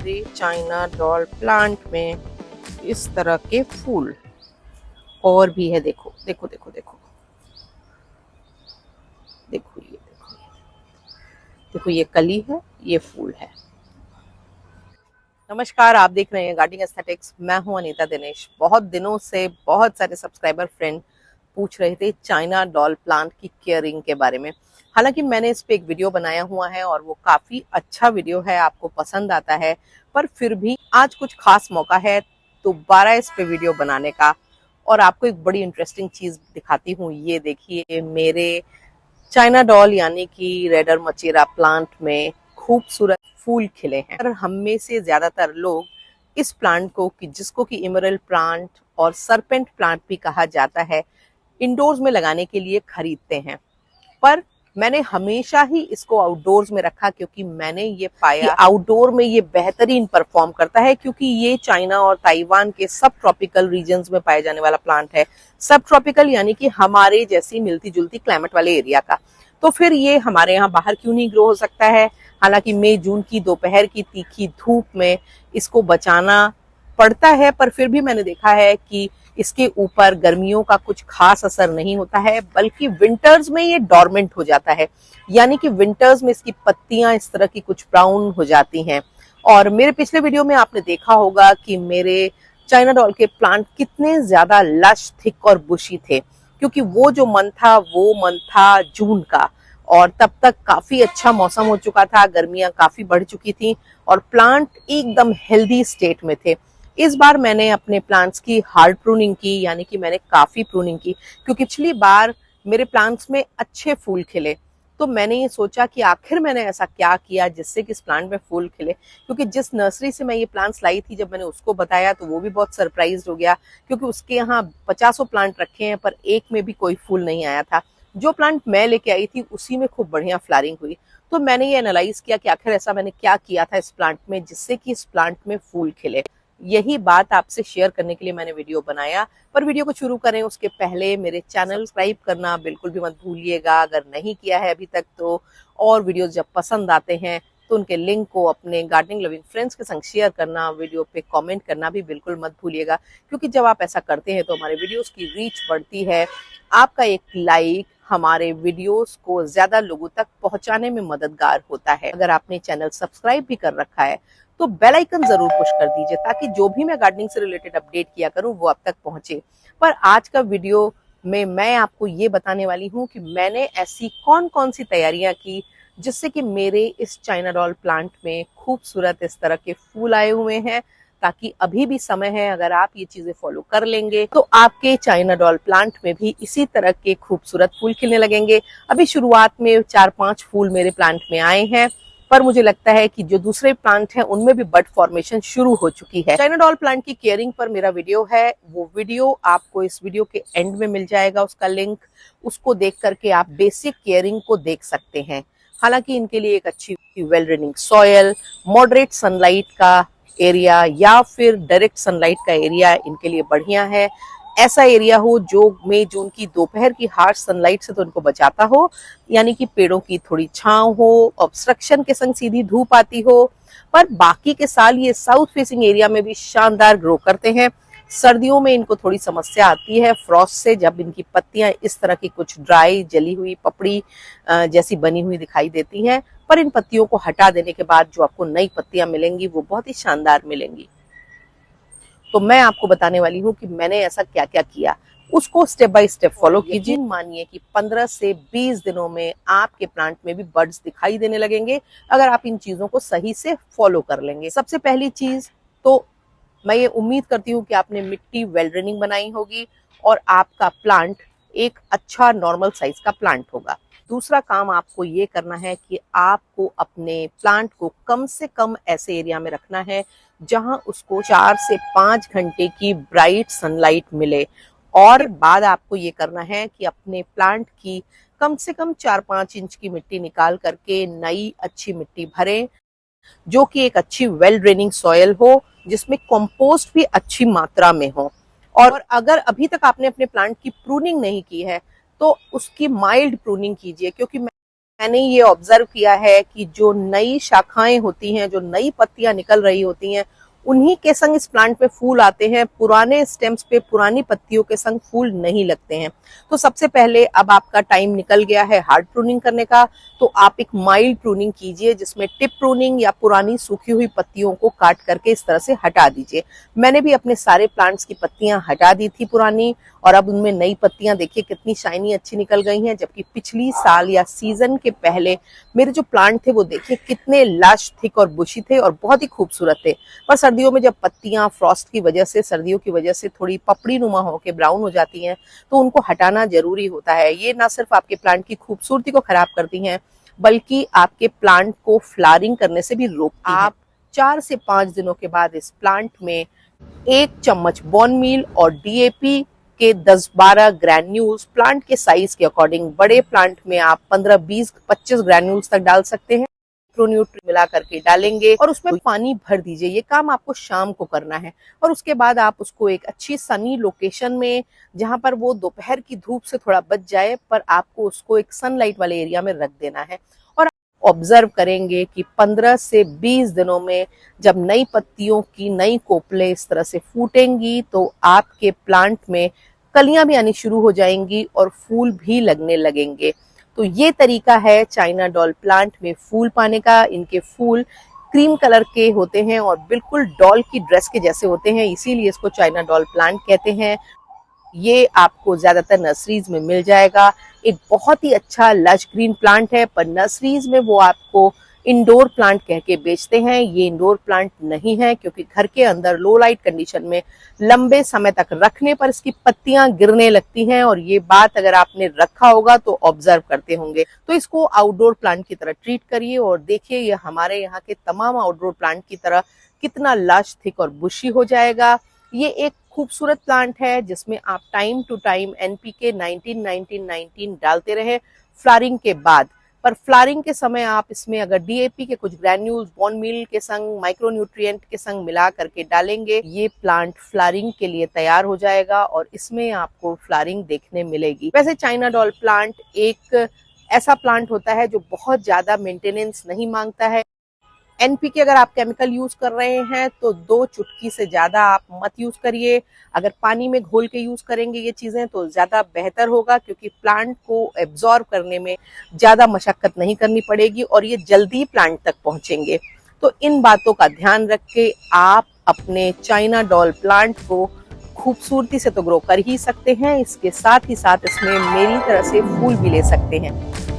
China doll plant में इस तरह के फूल और भी है। देखो देखो देखो देखो देखो, ये देखो, देखो ये कली है, ये फूल है। नमस्कार, आप देख रहे हैं गार्डनिंग एस्थेटिक्स। मैं हूं अनीता दिनेश। बहुत दिनों से बहुत सारे सब्सक्राइबर फ्रेंड पूछ रहे थे चाइना डॉल प्लांट की केयरिंग के बारे में। हालांकि मैंने इस पे एक वीडियो बनाया हुआ है और वो काफी अच्छा वीडियो है, आपको पसंद आता है, पर फिर भी आज कुछ खास मौका है दोबारा इस पे वीडियो बनाने का। और आपको एक बड़ी इंटरेस्टिंग चीज दिखाती हूँ। ये देखिए, मेरे चाइना डॉल यानी कि रेडर मचेरा प्लांट में खूबसूरत फूल खिले हैं। और हम में से ज्यादातर लोग इस प्लांट को, कि जिसको कि इमरल्ड प्लांट और सरपेंट प्लांट भी कहा जाता है, इंडोर्स में लगाने के लिए खरीदते हैं। पर मैंने हमेशा ही इसको आउटडोर्स में रखा, क्योंकि मैंने ये पाया कि आउटडोर में ये बेहतरीन परफॉर्म करता है, क्योंकि ये चाइना और ताइवान के सब ट्रॉपिकल रीजन्स में पाए जाने वाला प्लांट है। सब ट्रॉपिकल यानी कि हमारे जैसी मिलती जुलती क्लाइमेट वाले एरिया का। तो फिर ये हमारे यहाँ बाहर क्यों नहीं ग्रो हो सकता है। हालांकि मई जून की दोपहर की तीखी धूप में इसको बचाना पड़ता है, पर फिर भी मैंने देखा है कि इसके ऊपर गर्मियों का कुछ खास असर नहीं होता है, बल्कि विंटर्स में ये डॉर्मेंट हो जाता है। यानी कि विंटर्स में इसकी पत्तियां इस तरह की कुछ ब्राउन हो जाती हैं। और मेरे पिछले वीडियो में आपने देखा होगा कि मेरे चाइना डॉल के प्लांट कितने ज्यादा लश, थिक और बुशी थे, क्योंकि वो जो मन था वो मन था जून का। और तब तक काफी अच्छा मौसम हो चुका था, गर्मियां काफी बढ़ चुकी थी और प्लांट एकदम हेल्दी स्टेट में थे। इस बार मैंने अपने प्लांट्स की हार्ड प्रूनिंग की, यानी कि मैंने काफी प्रूनिंग की, क्योंकि पिछली बार मेरे प्लांट्स में अच्छे फूल खिले। तो मैंने ये सोचा कि आखिर मैंने ऐसा क्या किया जिससे कि इस प्लांट में फूल खिले। क्योंकि जिस नर्सरी से मैं ये प्लांट्स लाई थी, जब मैंने उसको बताया तो वो भी बहुत सरप्राइज हो गया, क्योंकि उसके यहाँ 50 प्लांट रखे हैं पर एक में भी कोई फूल नहीं आया था। जो प्लांट मैं लेके आई थी उसी में खूब बढ़िया फ्लावरिंग हुई। तो मैंने ये एनालाइज किया कि आखिर ऐसा मैंने क्या किया था इस प्लांट में जिससे कि इस प्लांट में फूल खिले। यही बात आपसे शेयर करने के लिए मैंने वीडियो बनाया। पर वीडियो को शुरू करें उसके पहले मेरे चैनल सब्सक्राइब करना बिल्कुल भी मत भूलिएगा, अगर नहीं किया है अभी तक तो। और वीडियोस जब पसंद आते हैं तो उनके लिंक को अपने गार्डनिंग लविंग फ्रेंड्स के संग शेयर करना, वीडियो पे कमेंट करना भी बिल्कुल मत भूलिएगा, क्योंकि जब आप ऐसा करते हैं तो हमारे वीडियोस की रीच बढ़ती है। आपका एक लाइक हमारे वीडियोस को ज्यादा लोगों तक पहुंचाने में मददगार होता है। अगर आपने चैनल सब्सक्राइब भी कर रखा है तो बेल आइकन जरूर पुश कर दीजिए, ताकि जो भी मैं गार्डनिंग से रिलेटेड अपडेट किया करूं वो आप तक पहुंचे। पर आज का वीडियो में मैं आपको ये बताने वाली हूं कि मैंने ऐसी कौन कौन सी तैयारियां की जिससे कि मेरे इस चाइना डॉल प्लांट में खूबसूरत इस तरह के फूल आए हुए हैं। ताकि अभी भी समय है, अगर आप ये चीजें फॉलो कर लेंगे तो आपके चाइना डॉल प्लांट में भी इसी तरह के खूबसूरत फूल खिलने लगेंगे। अभी शुरुआत में 4-5 फूल मेरे प्लांट में आए हैं, पर मुझे लगता है कि जो दूसरे प्लांट हैं उनमें भी बड फॉर्मेशन शुरू हो चुकी है। चाइना डॉल प्लांट की केयरिंग पर मेरा वीडियो है, वो वीडियो आपको इस वीडियो के एंड में मिल जाएगा, उसका लिंक। उसको देख करके आप बेसिक केयरिंग को देख सकते हैं। हालांकि इनके लिए एक अच्छी well draining soil, moderate sunlight का एरिया या फिर डायरेक्ट सनलाइट का एरिया इनके लिए बढ़िया है। ऐसा एरिया हो जो मई जून की दोपहर की हार्श सनलाइट से तो इनको बचाता हो, यानी कि पेड़ों की थोड़ी छांव हो, ऑब्स्ट्रक्शन के संग सीधी धूप आती हो। पर बाकी के साल ये साउथ फेसिंग एरिया में भी शानदार ग्रो करते हैं। सर्दियों में इनको थोड़ी समस्या आती है फ्रॉस्ट से, जब इनकी पत्तियां इस तरह की कुछ ड्राई जली हुई पपड़ी जैसी बनी हुई दिखाई देती हैं। पर इन पत्तियों को हटा देने के बाद जो आपको नई पत्तियां मिलेंगी वो बहुत ही शानदार मिलेंगी। तो मैं आपको बताने वाली हूँ कि मैंने ऐसा क्या क्या किया, उसको स्टेप बाय स्टेप फॉलो कीजिए। मानिए कि 15 से 20 दिनों में आपके प्लांट में भी बड्स दिखाई देने लगेंगे, अगर आप इन चीजों को सही से फॉलो कर लेंगे। सबसे पहली चीज तो मैं ये उम्मीद करती हूँ कि आपने मिट्टी वेल ड्रेनिंग बनाई होगी और आपका प्लांट एक अच्छा नॉर्मल साइज का प्लांट होगा। दूसरा काम आपको ये करना है कि आपको अपने प्लांट को कम से कम ऐसे एरिया में रखना है जहां उसको 4 से 5 घंटे की ब्राइट सनलाइट मिले। और बाद आपको ये करना है कि अपने प्लांट की कम से कम 4-5 इंच की मिट्टी निकाल करके नई अच्छी मिट्टी भरें, जो कि एक अच्छी वेल ड्रेनिंग सॉयल हो, जिसमें कंपोस्ट भी अच्छी मात्रा में हो। और अगर अभी तक आपने अपने प्लांट की प्रूनिंग नहीं की है तो उसकी माइल्ड प्रूनिंग कीजिए, क्योंकि मैंने ये ऑब्जर्व किया है कि जो नई शाखाएं होती हैं, जो नई पत्तियां निकल रही होती हैं, उन्हीं के संग इस प्लांट पे फूल आते हैं। पुराने स्टेम्स पे पुरानी पत्तियों के संग फूल नहीं लगते हैं। तो सबसे पहले अब आपका टाइम निकल गया है हार्ड प्रूनिंग करने का, तो आप एक माइल्ड प्रूनिंग कीजिए जिसमें टिप प्रूनिंग या पुरानी सूखी हुई पत्तियों को काट करके इस तरह से हटा दीजिए। मैंने भी अपने सारे प्लांट्स की पत्तियां हटा दी थी पुरानी, और अब उनमें नई पत्तियां देखिए कितनी शाइनी अच्छी निकल गई हैं। जबकि पिछली साल या सीजन के पहले मेरे जो प्लांट थे वो देखिए कितने लश, थिक और बुशी थे और बहुत ही खूबसूरत थे। पर सर्दियों में जब पत्तियां फ्रॉस्ट की वजह से, सर्दियों की वजह से थोड़ी पपड़ी नुमा होकर ब्राउन हो जाती हैं, तो उनको हटाना जरूरी होता है। ये ना सिर्फ आपके प्लांट की खूबसूरती को खराब करती हैं, बल्कि आपके प्लांट को फ्लावरिंग करने से भी रोकती हैं। आप 4 से 5 दिनों के बाद इस प्लांट में 1 चम्मच बोन मील और डीएपी के 10-12 ग्रैन्यूल्स प्लांट के साइज के अकॉर्डिंग, बड़े प्लांट में आप 15, 20, 25 ग्रैन्यूल्स तक डाल सकते हैं। माइक्रोन्यूट्रिएंट मिला करके डालेंगे और उसमें पानी भर दीजिए। ये काम आपको शाम को करना है और उसके बाद आप उसको एक अच्छी सनी लोकेशन में, जहां पर वो दोपहर की धूप से थोड़ा बच जाए, पर आपको उसको एक सनलाइट वाले एरिया में रख देना है। और ऑब्जर्व करेंगे कि 15 से 20 दिनों में जब नई पत्तियों की नई कोपलें इस तरह से फूटेंगी, तो आपके प्लांट में कलियां भी आनी शुरू हो जाएंगी और फूल भी लगने लगेंगे। तो ये तरीका है चाइना डॉल प्लांट में फूल पाने का। इनके फूल क्रीम कलर के होते हैं और बिल्कुल डॉल की ड्रेस के जैसे होते हैं, इसीलिए इसको चाइना डॉल प्लांट कहते हैं। ये आपको ज्यादातर नर्सरीज में मिल जाएगा। एक बहुत ही अच्छा लश ग्रीन प्लांट है, पर नर्सरीज में वो आपको इंडोर प्लांट कह के बेचते हैं। ये इंडोर प्लांट नहीं है, क्योंकि घर के अंदर लो लाइट कंडीशन में लंबे समय तक रखने पर इसकी पत्तियां गिरने लगती हैं, और ये बात अगर आपने रखा होगा तो ऑब्जर्व करते होंगे। तो इसको आउटडोर प्लांट की तरह ट्रीट करिए और देखिए ये हमारे यहाँ के तमाम आउटडोर प्लांट की तरह कितना लश, थिक और बुशी हो जाएगा। ये एक खूबसूरत प्लांट है जिसमें आप टाइम टू टाइम एनपीके 19-19-19 डालते रहे फ्लावरिंग के बाद। पर फ्लावरिंग के समय आप इसमें अगर डीएपी के कुछ ग्रैन्यूल्स बोन मील के संग, माइक्रोन्यूट्रिएंट के संग मिला करके डालेंगे, ये प्लांट फ्लावरिंग के लिए तैयार हो जाएगा और इसमें आपको फ्लावरिंग देखने मिलेगी। वैसे चाइना डॉल प्लांट एक ऐसा प्लांट होता है जो बहुत ज्यादा मेंटेनेंस नहीं मांगता है। एनपीके अगर आप केमिकल यूज कर रहे हैं तो 2 चुटकी से ज्यादा आप मत यूज करिए। अगर पानी में घोल के यूज करेंगे ये चीजें तो ज्यादा बेहतर होगा, क्योंकि प्लांट को एब्जॉर्ब करने में ज्यादा मशक्कत नहीं करनी पड़ेगी और ये जल्दी प्लांट तक पहुंचेंगे। तो इन बातों का ध्यान रख के आप अपने चाइना डॉल प्लांट को खूबसूरती से तो ग्रो कर ही सकते हैं, इसके साथ ही साथ इसमें मेरी तरह से फूल भी ले सकते हैं।